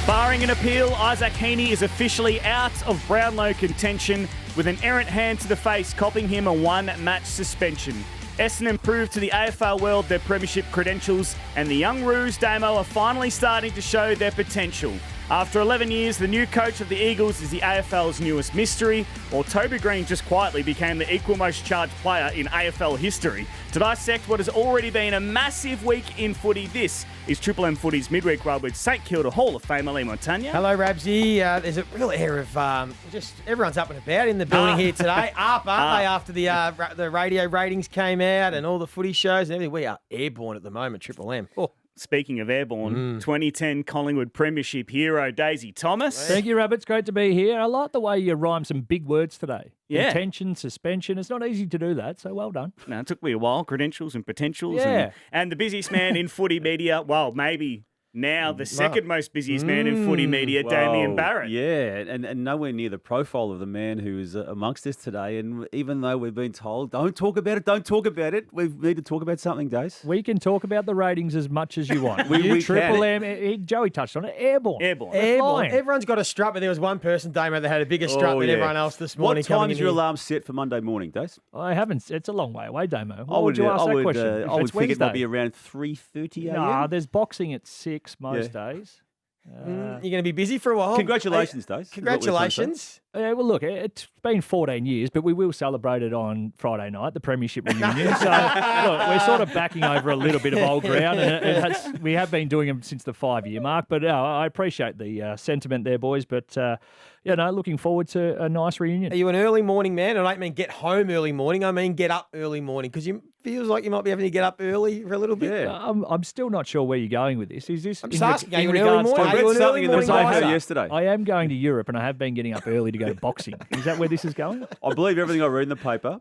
Barring an appeal, Isaac Heaney is officially out of Brownlow contention with an errant hand to the face copping him a one-match suspension. Essendon proved to the AFL world their premiership credentials, and the young Roos Damo are finally starting to show their potential. After 11 years, the new coach of the Eagles is the AFL's newest mystery, while Toby Green just quietly became the equal most charged player in AFL history. To dissect what has already been a massive week in footy, this is Triple M Footy's Midweek Rub with St Kilda Hall of Famer Lee Montagna. Hello, Rabsy. There's a real air of just everyone's up and about in the building here today. Up, aren't they, after the radio ratings came out and all the footy shows and everything. We are airborne at the moment, Triple M. Oh. Speaking of airborne, 2010 Collingwood Premiership hero Daisy Thomas. Thank you, Rabbit. It's great to be here. I like the way you rhyme some big words today. Yeah. Intention, suspension. It's not easy to do that, so well done. No, it took me a while. Credentials and potentials. Yeah. And the busiest man in footy media, well, maybe now the second most busiest man in footy media, Damien Barrett. Yeah, and nowhere near the profile of the man who is amongst us today. And even though we've been told, don't talk about it, we need to talk about something, Dace. We can talk about the ratings as much as you want. We Triple can. M, Joey touched on it, airborne. Airborne. Airborne. Everyone's got a strut, but there was one person, Damo, that had a bigger strut than everyone else this morning. What time is your alarm set for Monday morning, Dace? I haven't. It's a long way away, Damo. Why would you ask that question? I would It's think it might Wednesday. be around 3:30 a.m. Nah, there's boxing at 6 most days. You're going to be busy for a while. Congratulations, Dace. Congratulations. Well, look, it's been 14 years, but we will celebrate it on Friday night, the Premiership reunion. So, look, we're sort of backing over a little bit of old ground, and we have been doing them since the 5-year mark. But I appreciate the sentiment there, boys. But, looking forward to a nice reunion. Are you an early morning man? I don't mean get home early morning. I mean get up early morning, because you feels like you might be having to get up early for a little bit. Yeah. I'm still not sure where you're going with this. Is this? I'm just asking, are you an early morning? I read something in the paper yesterday. I am going to Europe, and I have been getting up early to go to boxing. Is that where this is going? I believe everything I read in the paper.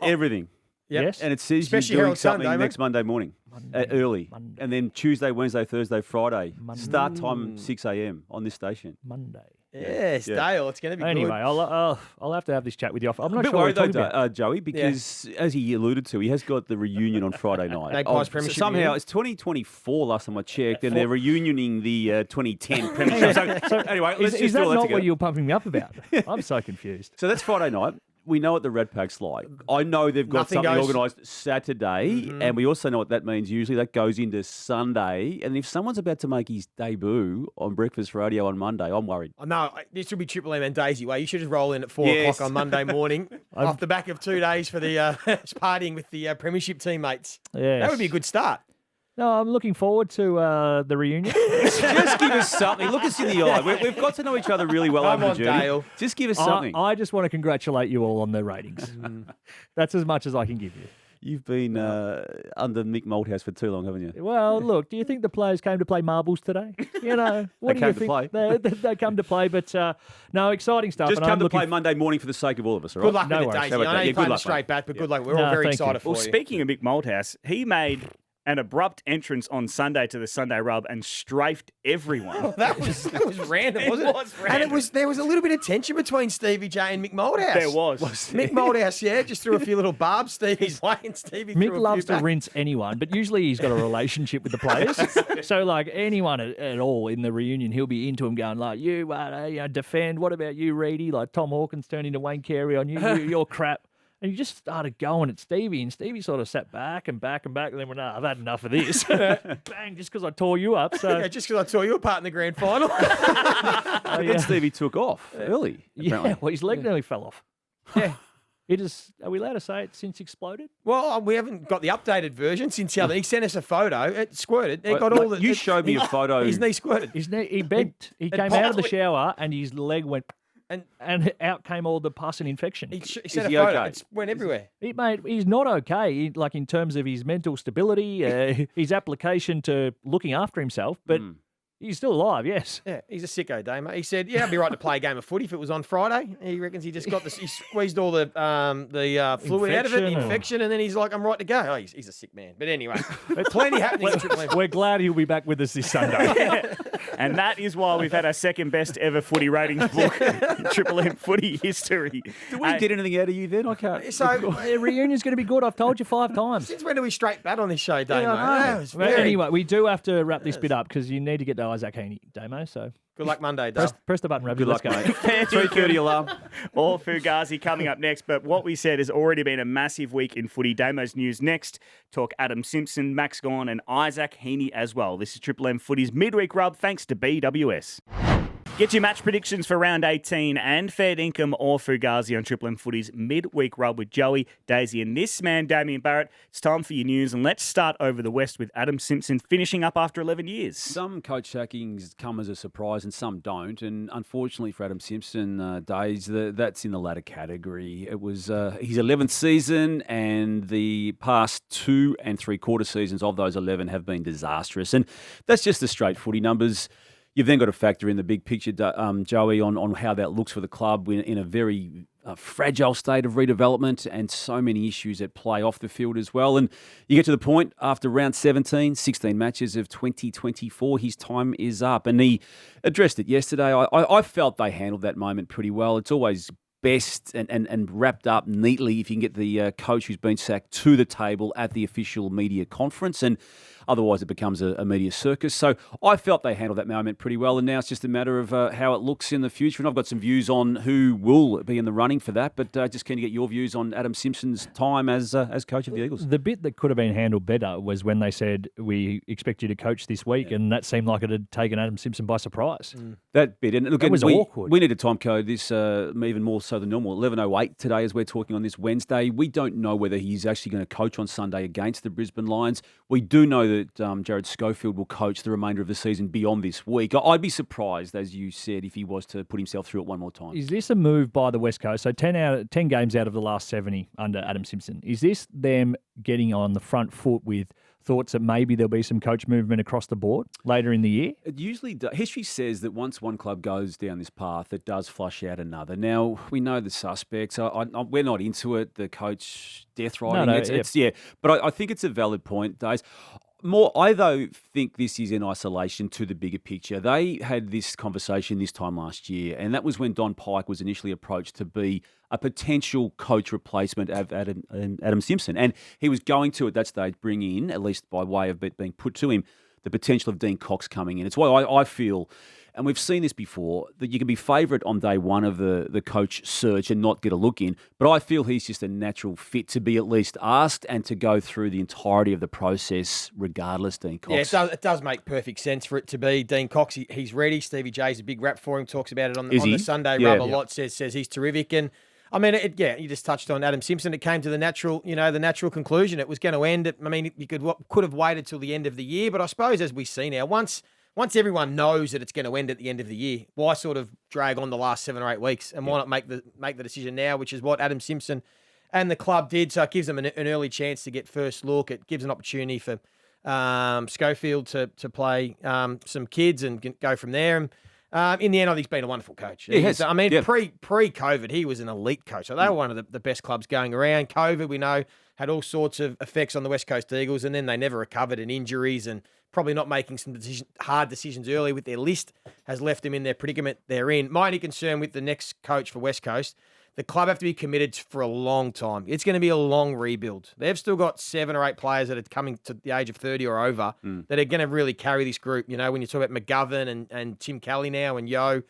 Everything. Yep. Yes. And it says Especially you're doing Herald Sun, something Damo. next Monday morning, early. And then Tuesday, Wednesday, Thursday, Friday. Start time 6 a.m. on this station. Monday. Yes, Yeah. Dale, it's going to be Anyway, good. I'll have to have this chat with you. I'm I'm not a bit sure worried what though, we're talking about. Joey, because as he alluded to, he has got the reunion on Friday night. Magpies Premiership somehow reunion? it's 2024 last time I checked, and they're reunioning the 2010 Premiership. So anyway, let's Is just that do all that not together. what you were pumping me up about? I'm so confused. So that's Friday night. We know what the Red Pack's like. I know they've got Nothing something goes- organised Saturday, and we also know what that means. Usually that goes into Sunday. And if someone's about to make his debut on Breakfast Radio on Monday, I'm worried. Oh, no, this will be Triple M and Daisy way. You should just roll in at 4 Yes. o'clock on Monday morning off the back of 2 days for the partying with the Premiership teammates. Yes. That would be a good start. No, I'm looking forward to the reunion. Just give us something. Look us in the eye. We've got to know each other really well Come over on, the journey. Dale. Just give us something. I just want to congratulate you all on the ratings. That's as much as I can give you. You've been under Mick Malthouse for too long, haven't you? Well, look, do you think the players came to play marbles today? You know, what They do you came to think? They come to play, but no, exciting stuff. Just and come I'm to looking play Monday morning for the sake of all of us, all right? Good luck No with it, worries. Daisy. How about I know that? you're Yeah, playing good the luck, straight mate. bat, but good luck. We're No, all very thank excited you. for Well, you. speaking of Mick Malthouse, he made an abrupt entrance on Sunday to the Sunday Rub and strafed everyone. That was random, wasn't it? was And random. there was a little bit of tension between Stevie J and Mick Malthouse. There was. Mick Malthouse, just threw a few little barbs Stevie's way, and Stevie Mick threw a loves few to back. rinse anyone, but usually he's got a relationship with the players. So, like, anyone at all in the reunion, he'll be into him going, like, you defend. What about you, Reedy? Like, Tom Hawkins turned into Wayne Carey on you. You're crap. And he just started going at Stevie, and Stevie sort of sat back and back and back, and then went, I've had enough of this. Bang, just because I tore you up. So, Yeah, just because I tore you apart in the grand final. But then Stevie took off early, apparently. yeah, well, his leg nearly fell off. Yeah. Are we allowed to say it since exploded? Well, we haven't got the updated version since the other. He sent us a photo. It squirted. It got all the. You showed me a photo. His knee squirted. His knee, he bent. He it came out of the popped. shower, and his leg went, And and out came all the pus and infection. he sent a he photo. okay? It went everywhere. He's not okay, like in terms of his mental stability, his application to looking after himself, but he's still alive, yes. Yeah, he's a sicko, Damo. He said, "Yeah, I'd be right to play a game of footy if it was on Friday." He reckons he just got this. He squeezed all the fluid out of it, Infection or- infection, and then he's like, "I'm right to go." Oh, he's a sick man. But anyway, plenty happening in Triple M. We're glad he'll be back with us this Sunday. And that is why we've had our second best ever footy ratings book in Triple M footy history. Did we get anything out of you then? I can't. So, The reunion's going to be good, I've told you 5 times. since when do we straight bat on this show, Damo? I know. That was Well, very- anyway, we do have to wrap this bit up because you need to get Isaac Heaney, Damo. So Good luck Monday, Dale. press the button, Ravi. Good Let's luck, go. mate. 3:30 alarm. Or Fugazi coming up next. But what we said has already been a massive week in footy. Damo's news next. Talk Adam Simpson, Max Gawn and Isaac Heaney as well. This is Triple M Footy's midweek rub thanks to BWS. Get your match predictions for round 18 and fair income or Fugazi on Triple M Footy's midweek rub with Joey, Daisy and this man, Damien Barrett. It's time for your news and let's start over the west with Adam Simpson finishing up after 11 years. Some coach sackings come as a surprise and some don't. And unfortunately for Adam Simpson, that's in the latter category. It was his 11th season and the past 2 3/4 seasons of those 11 have been disastrous. And that's just the straight footy numbers. You've then got to factor in the big picture, Joey, on how that looks for the club in a very fragile state of redevelopment and so many issues at play off the field as well. And you get to the point after round 17, 16 matches of 2024, his time is up. And he addressed it yesterday. I felt they handled that moment pretty well. It's always best and wrapped up neatly if you can get the coach who's been sacked to the table at the official media conference, and otherwise it becomes a media circus. So I felt they handled that moment pretty well, and now it's just a matter of how it looks in the future. And I've got some views on who will be in the running for that, but just keen to get your views on Adam Simpson's time as coach of the Eagles. The bit that could have been handled better was when they said, we expect you to coach this week, and that seemed like it had taken Adam Simpson by surprise. That bit. And look, That was awkward. We need to time code this even more so than normal. 11:08 today as we're talking on this Wednesday. We don't know whether he's actually going to coach on Sunday against the Brisbane Lions. We do know that Jared Schofield will coach the remainder of the season beyond this week. I'd be surprised, as you said, if he was to put himself through it one more time. Is this a move by the West Coast? So 10 games out of the last 70 under Adam Simpson. Is this them getting on the front foot with thoughts that maybe there'll be some coach movement across the board later in the year? It usually does. History says that once one club goes down this path, it does flush out another. Now, we know the suspects. We're not into it, the coach death riding. But I think it's a valid point, Days. I though think this is in isolation to the bigger picture. They had this conversation this time last year, and that was when Don Pike was initially approached to be a potential coach replacement of Adam Simpson. And he was going to, at that stage, bring in, at least by way of it being put to him, the potential of Dean Cox coming in. It's why I feel, and we've seen this before, that you can be favourite on day one of the coach search and not get a look in. But I feel he's just a natural fit to be at least asked and to go through the entirety of the process regardless, Dean Cox. Yeah, it does make perfect sense for it to be Dean Cox. He's ready. Stevie J's a big rap for him, talks about it on the Sunday Rub a lot, says he's terrific. And I mean, you just touched on Adam Simpson. It came to the natural conclusion. It was going to end. You could have waited till the end of the year, but I suppose as we see now, once everyone knows that it's going to end at the end of the year, why sort of drag on the last 7 or 8 weeks, and why not make the decision now, which is what Adam Simpson and the club did. So it gives them an early chance to get first look. It gives an opportunity for Schofield to play some kids and go from there. And in the end, I think he's been a wonderful coach. Pre-COVID, he was an elite coach. So they were one of the best clubs going around. COVID, we know, had all sorts of effects on the West Coast Eagles, and then they never recovered, and injuries and probably not making some hard decisions early with their list has left them in their predicament they're in. My only concern with the next coach for West Coast, the club have to be committed for a long time. It's going to be a long rebuild. They've still got 7 or 8 players that are coming to the age of 30 or over that are going to really carry this group. You know, when you talk about McGovern and Tim Kelly now and Yo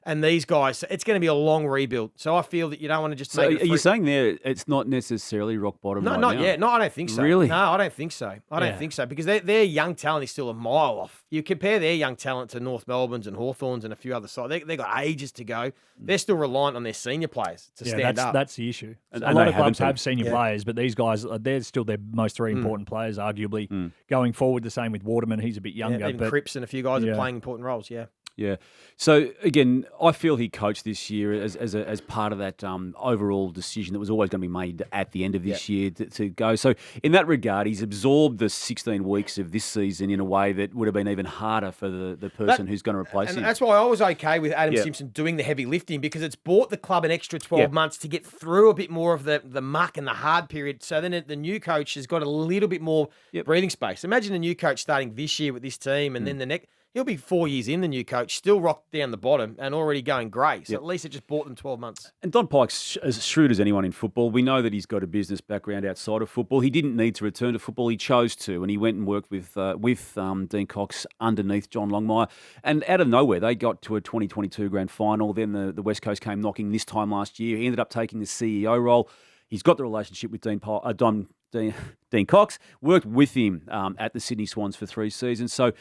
and these guys, it's going to be a long rebuild. So I feel that you don't want to just So are you saying there it's not necessarily rock bottom No, right not now? yet. No, I don't think so. Really? No, I don't think so. I don't think so because their young talent is still a mile off. You compare their young talent to North Melbourne's and Hawthorn's and a few other sides. They've got ages to go. They're still reliant on their senior players to stand up. That's the issue. And a lot they of clubs haven't have senior players, but these guys, they're still their most 3 important players, arguably. Going forward, the same with Waterman. He's a bit younger. Even Cripps and a few guys are playing important roles, Yeah. So, again, I feel he coached this year as part of that overall decision that was always going to be made at the end of this year to go. So, in that regard, he's absorbed the 16 weeks of this season in a way that would have been even harder for the person who's going to replace him. And that's why I was okay with Adam Simpson doing the heavy lifting because it's bought the club an extra 12 months to get through a bit more of the muck and the hard period. So then the new coach has got a little bit more breathing space. Imagine a new coach starting this year with this team and then the next. he'll be 4 years in, the new coach, still rocked down the bottom and already going grey. So Yep. at least it just bought them 12 months. And Don Pyke's as shrewd as anyone in football. We know that he's got a business background outside of football. He didn't need to return to football. He chose to, and he went and worked with Dean Cox underneath John Longmire. And out of nowhere, they got to a 2022 grand final. Then the West Coast came knocking this time last year. He ended up taking the CEO role. He's got the relationship with Dean Cox, worked with him at the Sydney Swans for 3 seasons. So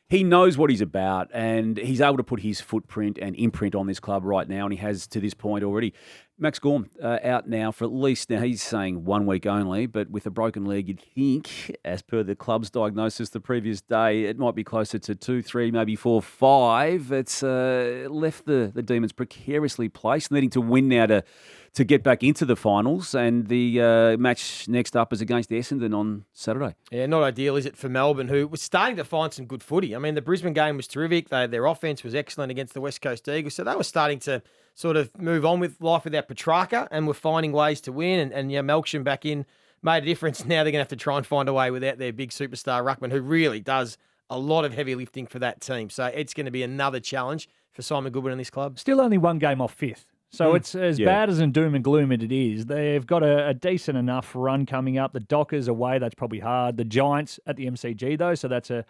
he knows what he's about, and he's able to put his footprint and imprint on this club right now, and he has to this point already. Max Gorm out now for at least, now he's saying 1 week only, but with a broken leg, you'd think, as per the club's diagnosis the previous day, it might be closer to 2, 3, maybe 4, 5. It's left the Demons precariously placed, needing to win now to get back into the finals, and the match next up is against Essendon on Saturday. Yeah, not ideal, is it, for Melbourne, who was starting to find some good footy. I mean, the Brisbane game was terrific. Their offense was excellent against the West Coast Eagles, so they were starting to sort of move on with life without Petrarca and were finding ways to win. And Melksham back in made a difference. Now they're going to have to try and find a way without their big superstar Ruckman, who really does a lot of heavy lifting for that team. So it's going to be another challenge for Simon Goodwin and this club. Still only 1 game off 5th. So it's as bad as in doom and gloom as it is. They've got a decent enough run coming up. The Dockers away, that's probably hard. The Giants at the MCG, though, so that's a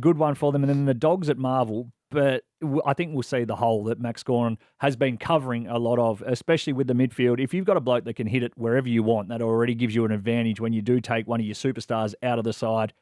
good one for them. And then the Dogs at Marvel. But I think we'll see the hole that Max Gorn has been covering a lot of, especially with the midfield. If you've got a bloke that can hit it wherever you want, that already gives you an advantage when you do take one of your superstars out of the side.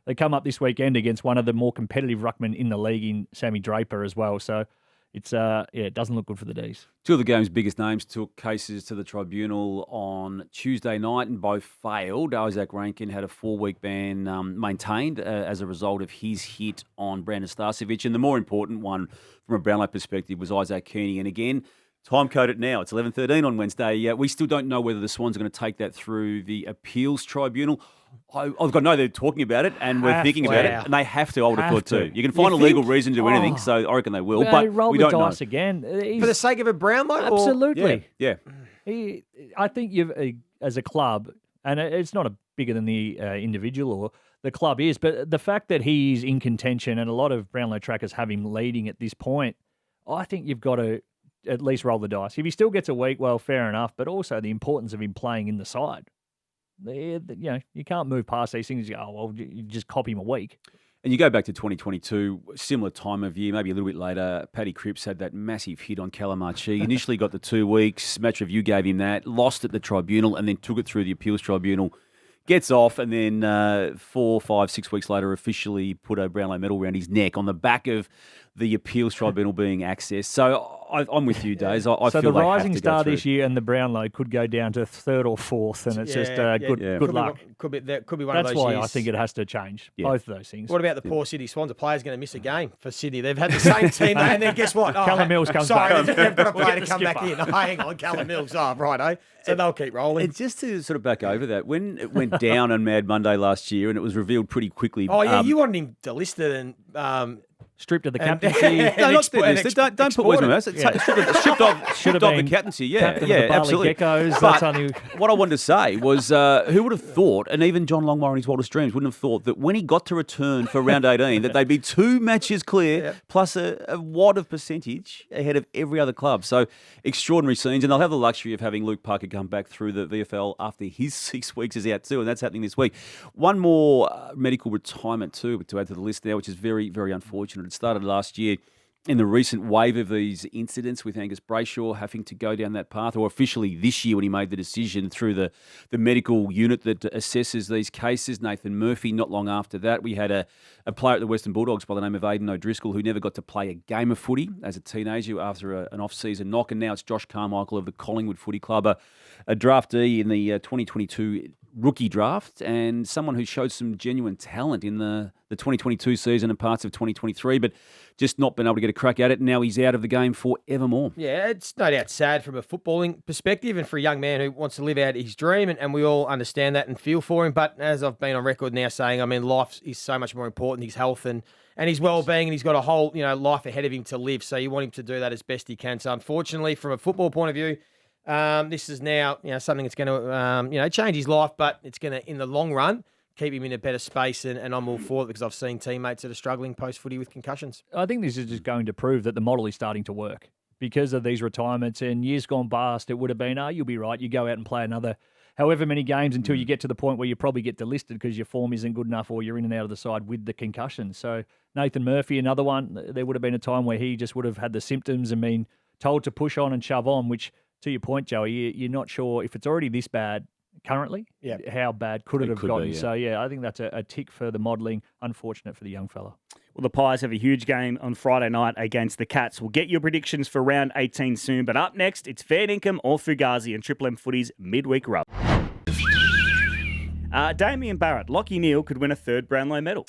They come up this weekend against one of the more competitive ruckmen in the league in Sammy Draper as well. So it's it doesn't look good for the D's. 2 of the game's biggest names took cases to the tribunal on Tuesday night and both failed. Isaac Rankin had a 4-week ban maintained as a result of his hit on Brandon Starcevic. And the more important one from a Brownlow perspective was Isaac Kearney. And again, time coded now. It's 11:13 on Wednesday. We still don't know whether the Swans are going to take that through the appeals tribunal. I've got to know they're talking about it and we're thinking about it, and they have to. I would have thought too. You can find a legal reason to do anything, so I reckon they will. Well, but roll we the don't dice know. again. For the sake of a Brownlow? Absolutely. Yeah. I think you've, as a club, and it's not bigger than the individual or the club is, but the fact that he's in contention and a lot of Brownlow trackers have him leading at this point, I think you've got to at least roll the dice. If he still gets a week, well, fair enough, but also the importance of him playing in the side. You can't move past these things. You go, oh, well, you just copy him a week. And you go back to 2022, similar time of year, maybe a little bit later, Paddy Cripps had that massive hit on Calamachi. Initially got the 2 weeks, match review gave him that, lost at the tribunal and then took it through the appeals tribunal, gets off and then 4, 5, 6 weeks later officially put a Brownlow medal around his neck on the back of the appeals tribunal being accessed. So I'm with you, Days. I so feel the they have rising to star go through. this year and the Brownlow could go down to 3rd or 4th, and it's just good luck. Could be one That's of those why years. I think it has to change. Yeah. Both of those things. What about the poor City Swans? A player's going to miss a game for Sydney. They've had the same team, and then guess what? Callum Mills comes sorry, back. they've got a We'll player get to the come back in. skipper. Oh, hang on, Callum Mills. Oh, right, So they'll keep rolling. And just to sort of back over that, when it went down on Mad Monday last year and it was revealed pretty quickly. Oh, yeah, you wanted him delisted and Stripped of the And- captaincy. No, not delisted. Don't put words in my mouth. Stripped off Should have the been captaincy. Yeah, captain of yeah, the Bali absolutely. Geckos. But That's only... what I wanted to say was, who would have thought, and even John Longmire in his wildest dreams wouldn't have thought that when he got to return for round 18, that they'd be 2 matches clear plus a wad of percentage ahead of every other club. So extraordinary scenes, and they'll have the luxury of having Luke Parker come back through the VFL after his 6 weeks is out too, and that's happening this week. One more medical retirement too to add to the list there, which is very, very unfortunate. It started last year. In the recent wave of these incidents with Angus Brayshaw having to go down that path, or officially this year when he made the decision through the medical unit that assesses these cases, Nathan Murphy, not long after that, we had a player at the Western Bulldogs by the name of Aidan O'Driscoll who never got to play a game of footy as a teenager after an off-season knock, and now it's Josh Carmichael of the Collingwood Footy Club, a draftee in the 2022 rookie draft and someone who showed some genuine talent in the 2022 season and parts of 2023, but just not been able to get a crack at it. Now he's out of the game forevermore. Yeah, it's no doubt sad from a footballing perspective and for a young man who wants to live out his dream, and we all understand that and feel for him. But as I've been on record now saying, I mean, life is so much more important, his health and his well-being, and he's got a whole life ahead of him to live. So you want him to do that as best he can. So unfortunately, from a football point of view, this is now something that's going to change his life, but it's going to, in the long run, keep him in a better space, and I'm all for it because I've seen teammates that are struggling post-footy with concussions. I think this is just going to prove that the model is starting to work because of these retirements. And years gone past, it would have been, you'll be right. You go out and play another however many games until you get to the point where you probably get delisted because your form isn't good enough or you're in and out of the side with the concussion. So Nathan Murphy, another one, there would have been a time where he just would have had the symptoms and been told to push on and shove on, which, to your point, Joey, you're not sure if it's already this bad currently, how bad could it have gotten? Be, yeah. So, I think that's a tick for the modelling. Unfortunate for the young fella. Well, the Pies have a huge game on Friday night against the Cats. We'll get your predictions for round 18 soon, but up next, it's fair dinkum or Fugazi and Triple M Footy's midweek rub. Damien Barrett, Lachie Neale could win a third Brownlow medal.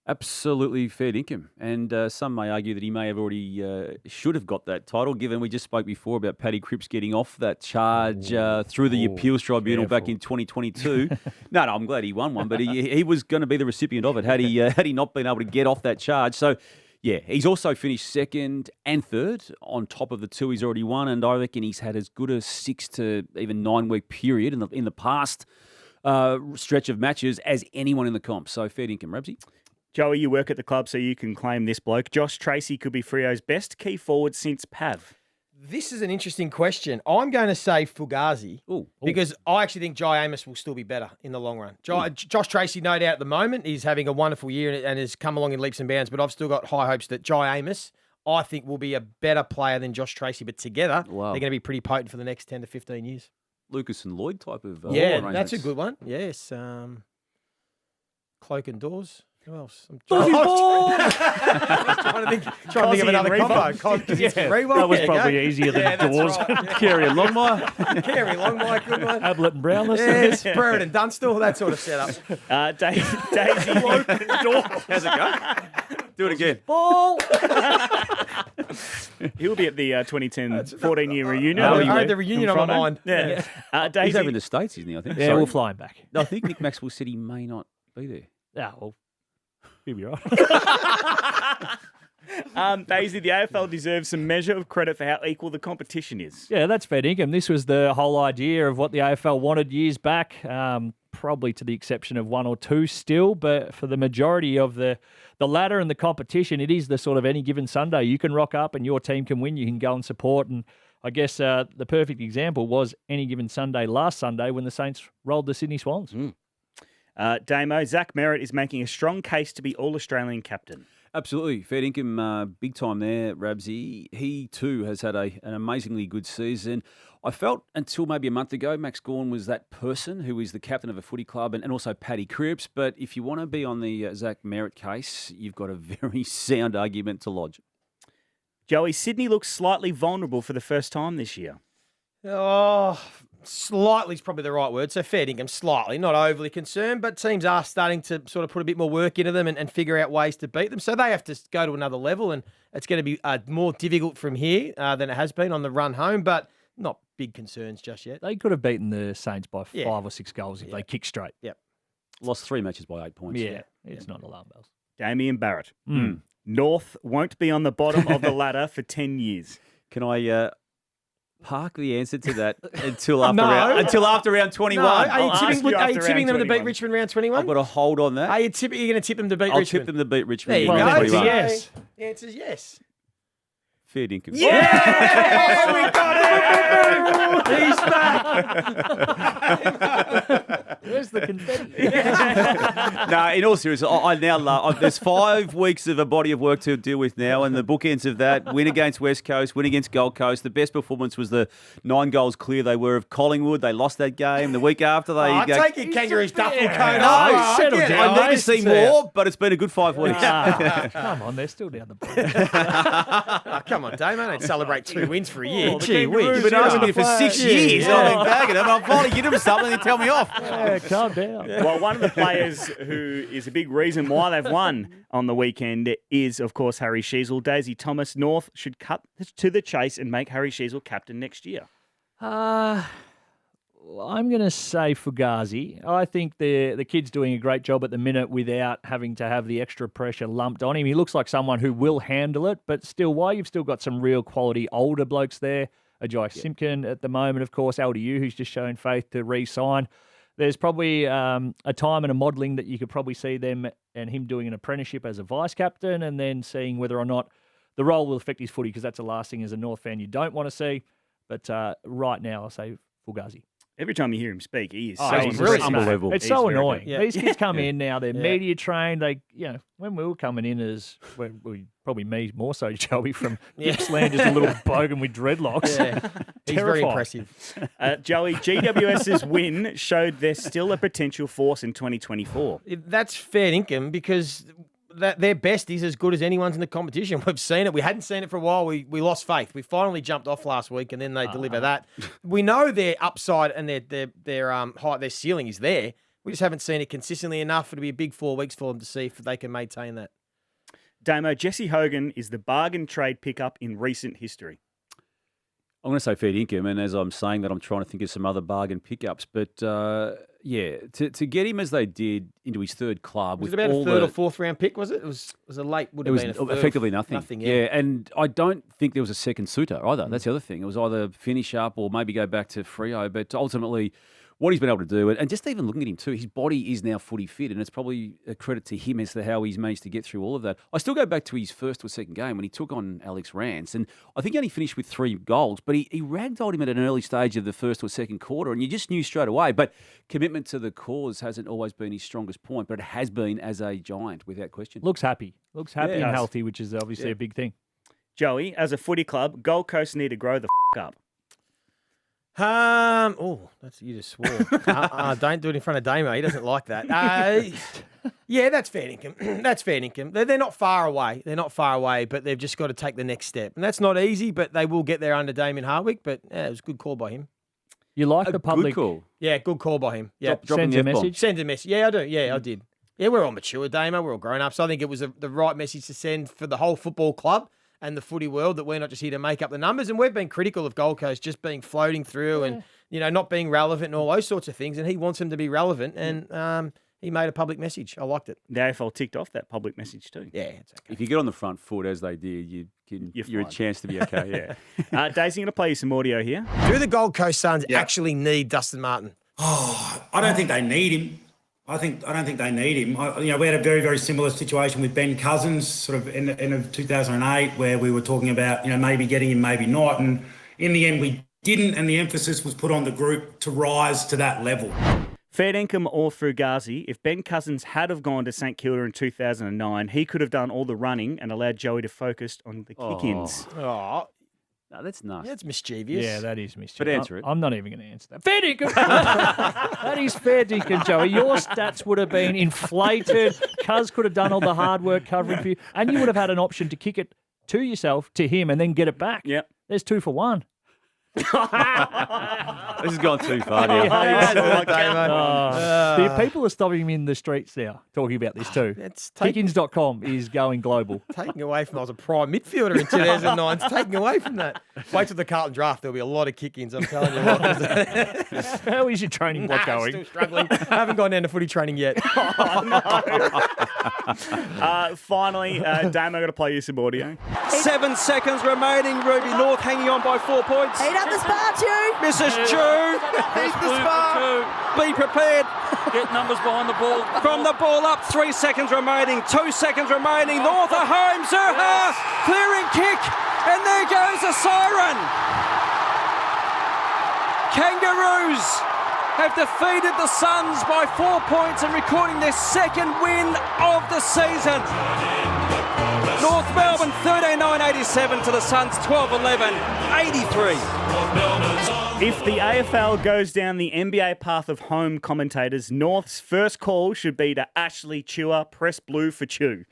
Absolutely fair dinkum. And some may argue that he may have already should have got that title, given we just spoke before about Paddy Cripps getting off that charge through the appeals tribunal back in 2022. No, I'm glad he won one, but he was going to be the recipient of it had he not been able to get off that charge. So, yeah, he's also finished second and third on top of the two he's already won, and I reckon he's had as good a 6 to even 9 week period in the past stretch of matches as anyone in the comp. So fair dinkum, Rabsy. Joey, you work at the club, so you can claim this bloke. Josh Tracy could be Freo's best key forward since Pav. This is an interesting question. I'm going to say Fugazi because I actually think Jai Amos will still be better in the long run. Josh Tracy, no doubt at the moment, is having a wonderful year and has come along in leaps and bounds, but I've still got high hopes that Jai Amos, I think, will be a better player than Josh Tracy, but together they're going to be pretty potent for the next 10 to 15 years. Lucas and Lloyd type of that's a good one. Yes. Cloak and Doors. Who else? I'm trying to think of another combo. That was probably easier than Doors. Right. Carey and Longmire. Carey Longmire, good one. Ablett and Brownless. Yes, Burrett and Dunstall, that sort of setup. Daisy. How's it go? Do it again. Ball. He'll be at the 2010 14-year reunion. I had the reunion on my mind. Yeah. He's Daisy. over in the States, isn't he, I think? Yeah, we'll fly him back. No, I think Nick Maxwell said he may not be there. Yeah, well, he'll be right. Daisy, the AFL deserves some measure of credit for how equal the competition is. Yeah, that's fair dinkum. This was the whole idea of what the AFL wanted years back, probably to the exception of one or two still, but for the majority of the ladder and the competition, it is the sort of any given Sunday. You can rock up and your team can win. You can go and support. And I guess the perfect example was any given Sunday last Sunday when the Saints rolled the Sydney Swans. Damo, Zach Merritt is making a strong case to be All-Australian captain. Absolutely. Fair dinkum, big time there, Rabsy. He too has had an amazingly good season. I felt until maybe a month ago, Max Gawn was that person who is the captain of a footy club and also Paddy Cripps. But if you want to be on the Zach Merritt case, you've got a very sound argument to lodge. Joey, Sydney looks slightly vulnerable for the first time this year. Oh, slightly is probably the right word. So fair dinkum, slightly, not overly concerned, but teams are starting to sort of put a bit more work into them and figure out ways to beat them. So they have to go to another level, and it's going to be more difficult from here than it has been on the run home, but not big concerns just yet. They could have beaten the Saints by 5 or 6 goals if they kick straight. Yep. Lost 3 matches by 8 points. Yeah, it's not alarm bells. Damien Barrett. North won't be on the bottom of the ladder for 10 years. Can I park the answer to that until after round 21? No, are you tipping them to beat Richmond round 21? I've got to hold on that. Are you going to tip them to beat Richmond? I'll tip them to beat Richmond. There you in go. round 21. Yes. The answer is yes. Fair dinkum. Yeah! We got it! He's back! Where's the confetti? No, in all seriousness, I now love. There's 5 weeks of a body of work to deal with now, and the bookends of that: win against West Coast, win against Gold Coast. The best performance was the 9 goals clear they were of Collingwood. They lost that game. The week after, they take your Kangaroos duffel coat No, off. settle I down. I need to see more, but it's been a good 5 weeks. Come on, they're still down the bottom. Come on, Damo. Don't celebrate 2 wins for a year. Oh, the Gee whiz. Kangaroos, You've been asking me for 6 years. Yeah. I've been bagging them. I'll finally give them something and tell me off. Yeah, calm down. Well, one of the players who is a big reason why they've won on the weekend is, of course, Harry Sheezel. Daisy Thomas. North should cut to the chase and make Harry Sheezel captain next year. I'm going to say Fugazi. I think the kid's doing a great job at the minute without having to have the extra pressure lumped on him. He looks like someone who will handle it, but still, why you've still got some real quality older blokes there. Ajay Simpkin at the moment, of course, LDU, who's just shown faith to re-sign. there's probably a time and a modelling that you could probably see them and him doing an apprenticeship as a vice captain, and then seeing whether or not the role will affect his footy, because that's the last thing as a North fan you don't want to see. But right now, I'll say Fugazi. Every time you hear him speak, he is Oh, so he's impressive. unbelievable. It's He's so very annoying. good. Yeah. These kids come in now, they're Yeah. media trained. When we were coming in probably me more so, Joey, from Gippsland, just a little bogan with dreadlocks. Yeah. He's very Terrifying. impressive. Joey, GWS's win showed they're still a potential force in 2024. That's fair income because their best is as good as anyone's in the competition. We've seen it. We hadn't seen it for a while. We lost faith. We finally jumped off last week, and then they deliver that. We know their upside and their height, their ceiling is there. We just haven't seen it consistently enough. It'll be a big 4 weeks for them to see if they can maintain that. Damo, Jesse Hogan is the bargain trade pickup in recent history. I'm going to say fair income, and as I'm saying that, I'm trying to think of some other bargain pickups. But to get him as they did into his third club, Was with it about all a third the, or fourth round pick, was it? It was a late, would it have was been a third. effectively nothing. Nothing, yeah, and I don't think there was a second suitor either. That's the other thing. It was either finish up or maybe go back to Freo. But ultimately, what he's been able to do, and just even looking at him too, his body is now footy fit, and it's probably a credit to him as to how he's managed to get through all of that. I still go back to his first or second game when he took on Alex Rance, and I think he only finished with 3 goals, but he ragdolled him at an early stage of the first or second quarter, and you just knew straight away. But commitment to the cause hasn't always been his strongest point, but it has been as a Giant, without question. Looks happy Yeah, and nice. healthy, which is obviously a big thing. Joey, as a footy club, Gold Coast need to grow the up. That's you just swore. Don't do it in front of Damo. He doesn't like that. Yeah, that's fair income. That's fair income. They're not far away. They're not far away, but they've just got to take the next step, and that's not easy. But they will get there under Damien Hardwick. But yeah, it was a good call by him. You like A the good public call. Yeah, good call by him. Yeah, Dropping sends the a F-bomb. message. send a message. Yeah, I do. Yeah, I did. Yeah, we're all mature, Damo. We're all grown up. So I think it was the right message to send for the whole football club and the footy world, that we're not just here to make up the numbers. And we've been critical of Gold Coast just being floating through and not being relevant and all those sorts of things. And he wants them to be relevant. And he made a public message. I liked it. The AFL ticked off that public message too. Yeah, it's okay. If you get on the front foot as they did, you're a fine. chance to be okay. Yeah. Daisy, I'm going to play you some audio here. Do the Gold Coast Suns actually need Dustin Martin? I don't think they need him. I don't think they need him. We had a very, very similar situation with Ben Cousins, sort of in the end of 2008, where we were talking about, maybe getting him, maybe not. And in the end, we didn't. And the emphasis was put on the group to rise to that level. Fair income or Fugazi, if Ben Cousins had have gone to St Kilda in 2009, he could have done all the running and allowed Joey to focus on the kick-ins. Oh, No, that's nice. that's mischievous. Yeah, that is mischievous. But answer it. I'm not even going to answer that. Fair dinkum. That is fair dinkum, Joey. Your stats would have been inflated. Cuz could have done all the hard work covering for you, and you would have had an option to kick it to yourself, to him, and then get it back. Yep. There's 2 for 1. This has gone too far now. The people are stopping him in the streets now, talking about this too. It's taking Kickins.com is going global. away from I was a prime midfielder in 2009. It's taking away from that. Wait till the Carlton draft. There'll be a lot of kick-ins. I'm telling you what. How is your training block I'm going? still struggling. I haven't gone down to footy training yet. Finally, Damo, got to play you some audio. 7 seconds remaining. Ruby North hanging on by 4 points. Heat up the spar, too. Mrs. Chu. Heat the spar. Be prepared. Get numbers behind the ball. From the ball up, 3 seconds remaining. 2 seconds remaining. North are home. Zurha. Clearing kick. And there goes a siren. Kangaroos have defeated the Suns by 4 points and recording their second win of the season. North Melbourne 13-9-87 to the Suns 12-11-83. If the AFL goes down the NBA path of home commentators, North's first call should be to Ashley Chewer, press blue for Chew.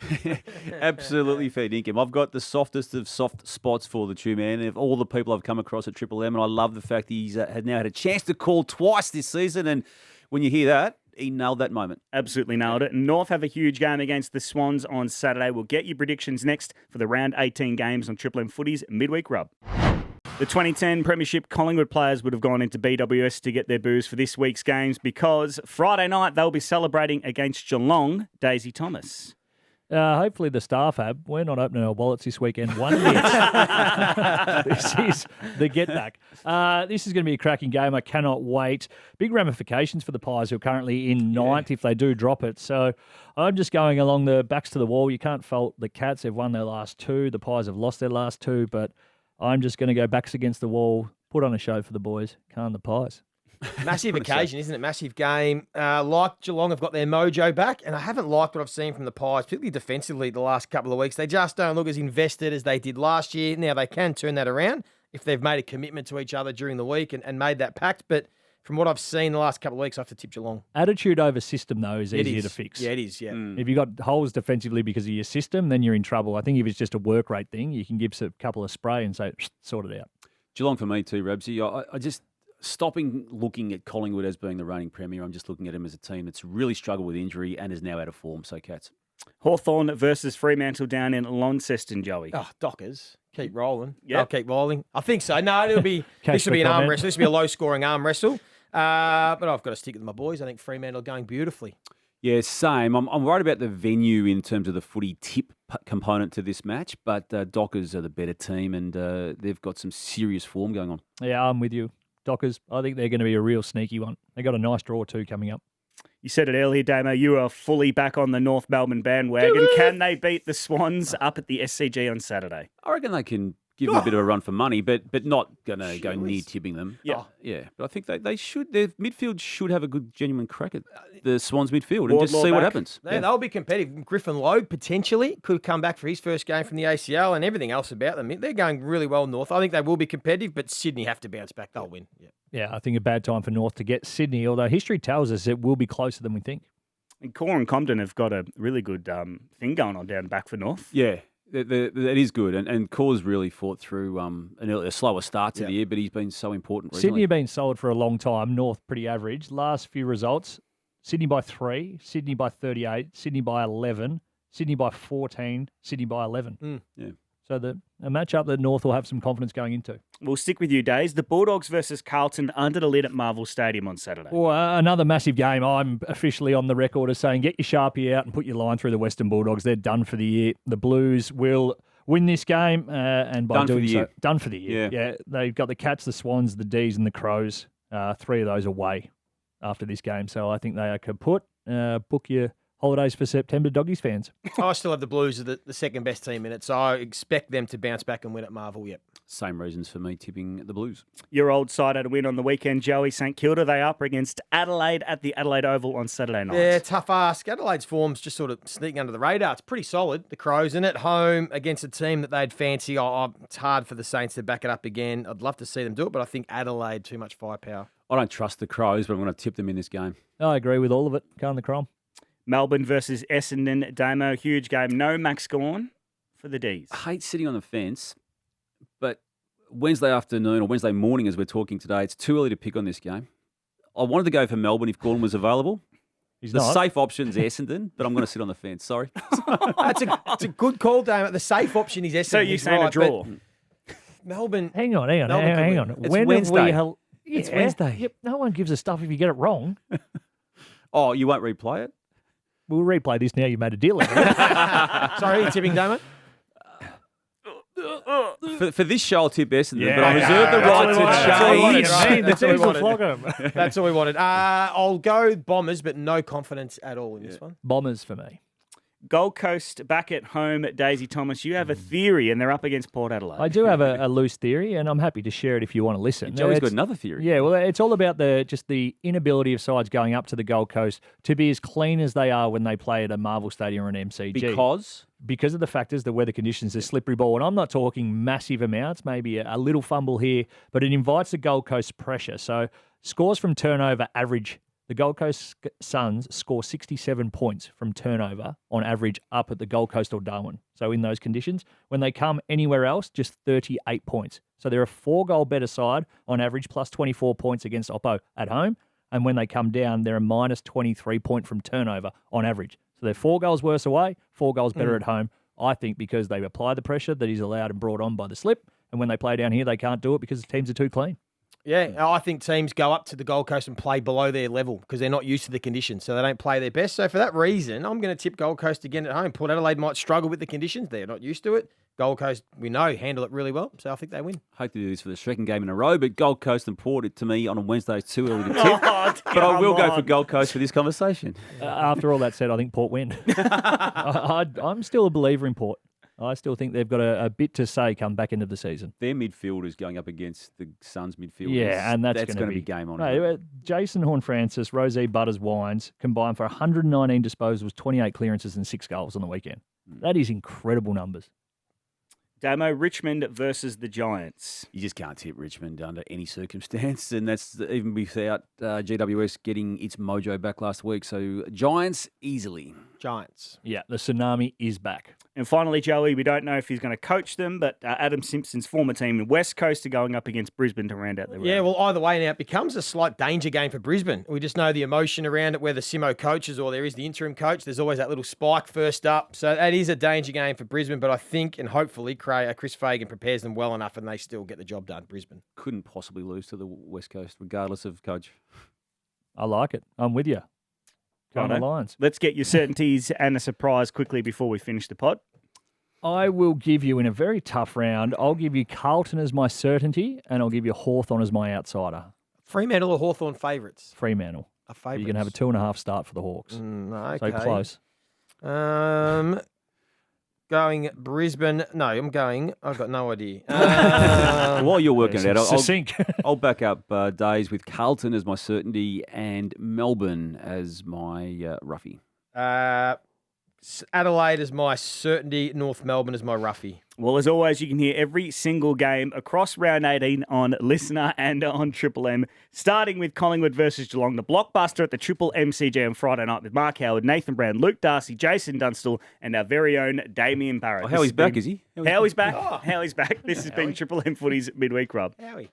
Absolutely fair dinkum. I've got the softest of soft spots for the Chew man. Of all the people I've come across at Triple M, and I love the fact he's had now had a chance to call twice this season. And when you hear that, he nailed that moment. Absolutely nailed it. North have a huge game against the Swans on Saturday. We'll get your predictions next for the round 18 games on Triple M Footy's midweek rub. The 2010 Premiership Collingwood players would have gone into BWS to get their booze for this week's games because Friday night they'll be celebrating against Geelong. Daisy Thomas. Hopefully the staff have. We're not opening our wallets this weekend one bit. This is the get back. This is going to be a cracking game. I cannot wait. Big ramifications for the Pies, who are currently in ninth if they do drop it. So I'm just going along the backs to the wall. You can't fault the Cats. They've won their last two. The Pies have lost their last two. But I'm just going to go backs against the wall, put on a show for the boys. Can't the Pies. Massive occasion, isn't it? Massive game. Like Geelong have got their mojo back, and I haven't liked what I've seen from the Pies, particularly defensively the last couple of weeks. They just don't look as invested as they did last year. Now, they can turn that around if they've made a commitment to each other during the week and made that pact. But from what I've seen the last couple of weeks, I have to tip Geelong. Attitude over system, though, is easier to fix. Yeah, it is, yeah. If you've got holes defensively because of your system, then you're in trouble. I think if it's just a work rate thing, you can give a couple of spray and say, sort it out. Geelong for me too, Rebsy. I just... Stopping looking at Collingwood as being the reigning premier, I'm just looking at him as a team that's really struggled with injury and is now out of form. So, Cats. Hawthorn versus Fremantle down in Launceston, Joey. Oh, Dockers. Keep rolling. Yep. I'll keep rolling. I think so. No, it'll be this will be an arm wrestle. This will be a low-scoring arm wrestle. But I've got to stick with my boys. I think Fremantle are going beautifully. Yeah, same. I'm worried about the venue in terms of the footy tip component to this match, but Dockers are the better team and they've got some serious form going on. Yeah, I'm with you. Dockers, I think they're going to be a real sneaky one. They got a nice draw too coming up. You said it earlier, Damo. You are fully back on the North Melbourne bandwagon. Can they beat the Swans up at the SCG on Saturday? I reckon they can give them a bit of a run for money, but not going to go near tipping them. Yeah. Yeah. But I think they should. Their midfield should have a good, genuine crack at the Swans midfield and just see what happens. They'll be competitive. Griffin Logue potentially could come back for his first game from the ACL and everything else about them. They're going really well north. I think they will be competitive, but Sydney have to bounce back. They'll win. Yeah, I think a bad time for North to get Sydney, although history tells us it will be closer than we think. And Core and Compton have got a really good thing going on down back for North. Yeah. That is good, and Core's really fought through a slower start to the year, but he's been so important recently. Sydney have been solid for a long time. North pretty average. Last few results: Sydney by 3, Sydney by 38, Sydney by 11, Sydney by 14, Sydney by 11. Yeah. So a matchup that North will have some confidence going into. We'll stick with you, Days. The Bulldogs versus Carlton under the lid at Marvel Stadium on Saturday. Well, another massive game. I'm officially on the record as saying get your Sharpie out and put your line through the Western Bulldogs. They're done for the year. The Blues will win this game, and by doing so, done for the year. Yeah, they've got the Cats, the Swans, the D's, and the Crows. 3 of those away after this game. So I think they are kaput. Book your holidays for September, Doggies fans. I still have the Blues as the second best team in it, so I expect them to bounce back and win at Marvel. Yep. Same reasons for me tipping the Blues. Your old side had a win on the weekend, Joey. St Kilda, they up against Adelaide at the Adelaide Oval on Saturday night. Yeah, tough ask. Adelaide's form's just sort of sneaking under the radar. It's pretty solid. The Crows in at home against a team that they'd fancy. It's hard for the Saints to back it up again. I'd love to see them do it, but I think Adelaide, too much firepower. I don't trust the Crows, but I'm going to tip them in this game. I agree with all of it. Can't the Crom. Melbourne versus Essendon, Damo, huge game. No Max Gawn for the D's. I hate sitting on the fence, but Wednesday afternoon or Wednesday morning as we're talking today, it's too early to pick on this game. I wanted to go for Melbourne if Gawn was available. He's the not. safe option's Essendon, but I'm going to sit on the fence. Sorry. It's a good call, Damo. The safe option is Essendon. So you're saying a draw? Melbourne. Hang on. It's When Wednesday. have we It's Wednesday. Yep, no one gives a stuff if you get it wrong. Oh, you won't replay it? We'll replay this now. You made a deal. Sorry, tipping, Damo. For this show, I'll tip Essendon, Yeah, but I reserve the right to change. That's all we wanted. Flog 'em. That's all we wanted. I'll go Bombers, but no confidence at all in this one. Bombers for me. Gold Coast back at home, Daisy Thomas. You have a theory, and they're up against Port Adelaide. I do have a loose theory, and I'm happy to share it if you want to listen. Joey's got It's- another theory. Yeah, well, it's all about the inability of sides going up to the Gold Coast to be as clean as they are when they play at a Marvel Stadium or an MCG. Because of the factors, the weather conditions, the slippery ball. And I'm not talking massive amounts, maybe a little fumble here, but it invites the Gold Coast pressure. So scores from turnover average. The Gold Coast Suns score 67 points from turnover on average up at the Gold Coast or Darwin. So in those conditions, when they come anywhere else, just 38 points. So they're a 4-goal better side on average, plus 24 points against Oppo at home. And when they come down, they're a minus 23 point from turnover on average. So they're 4 goals worse away, 4 goals better at home. I think because they apply the pressure that is allowed and brought on by the slip. And when they play down here, they can't do it because the teams are too clean. Yeah, I think teams go up to the Gold Coast and play below their level because they're not used to the conditions, so they don't play their best. So for that reason, I'm going to tip Gold Coast again at home. Port Adelaide might struggle with the conditions. They're not used to it. Gold Coast, we know, handle it really well, so I think they win. Hope to do this for the second game in a row, but Gold Coast and Port, to me, on a Wednesday is too early to tip. But I will go for Gold Coast for this conversation. After all that said, I think Port win. I'm still a believer in Port. I still think they've got a bit to say come back into the season. Their midfielders going up against the Suns midfielders. Yeah, and that's going to be game on. No, Jason Horne-Francis, Rosé Butters-Wines combined for 119 disposals, 28 clearances and 6 goals on the weekend. That is incredible numbers. Damo, Richmond versus the Giants. You just can't tip Richmond under any circumstance, and that's even without GWS getting its mojo back last week. So Giants easily. Giants. Yeah, the tsunami is back. And finally, Joey, we don't know if he's going to coach them, but Adam Simpson's former team in West Coast are going up against Brisbane to round out the round. Yeah, well, either way now, it becomes a slight danger game for Brisbane. We just know the emotion around it, whether Simo coaches or there is the interim coach. There's always that little spike first up. So that is a danger game for Brisbane, but I think and hopefully Chris Fagan prepares them well enough and they still get the job done, Brisbane. Couldn't possibly lose to the West Coast, regardless of coach. I like it. I'm with you. Go on the Lions. Let's get your certainties and a surprise quickly before we finish the pod. I will give you, in a very tough round, I'll give you Carlton as my certainty and I'll give you Hawthorn as my outsider. Fremantle or Hawthorn favourites? Fremantle. A favourite. You're going to have a 2.5 start for the Hawks. Okay. So close. Going Brisbane. No, I've got no idea. While you're working it out, Succinct. I'll back up days with Carlton as my certainty and Melbourne as my roughie. Adelaide is my certainty. North Melbourne is my roughie. Well, as always, you can hear every single game across round 18 on Listener and on Triple M, starting with Collingwood versus Geelong, the blockbuster at the Triple MCG on Friday night with Mark Howard, Nathan Brown, Luke Darcy, Jason Dunstall, and our very own Damien Barrett. Howie's back, is he? Howie's back. Howie's back. This has been Triple M Footy's Midweek Rub. Howie.